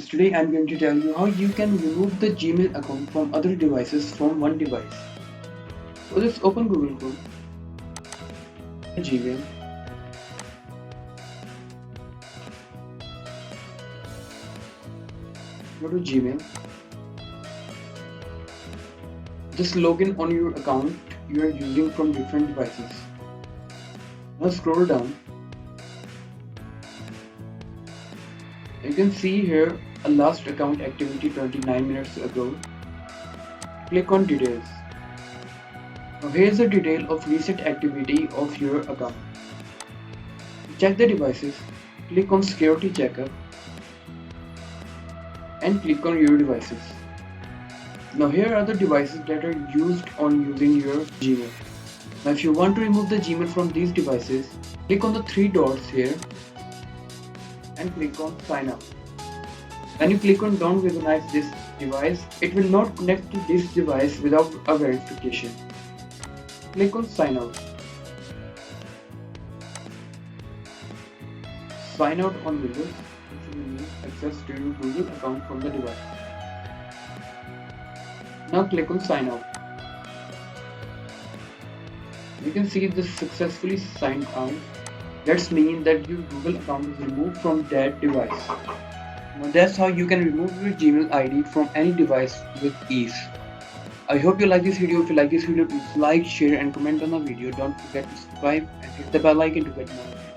friends, today I'm going to tell you how you can remove the Gmail account from other devices from one device. So just open Google Chrome, Gmail, go to Gmail, just log in on your account you are using from different devices. Now scroll down, you can see here a last account activity 29 minutes ago. Click on details. Now here's the detail of recent activity of your account. Check the devices, click on security checkup and click on your devices. Now here are the devices that are used on using your Gmail. Now if you want to remove the Gmail from these devices, click on the three dots here and click on sign up. When you click on don't recognize this device, it will not connect to this device without a verification. Click on sign out. Sign out on Windows, which will need access to your Google account from the device. Now click on sign out. You can see this successfully signed out. That means that your Google account is removed from that device. Now that's how you can remove your Gmail ID from any device with ease. I hope you like this video. If you like this video, please like, share and comment on the video. Don't forget to subscribe and hit the bell icon to get more.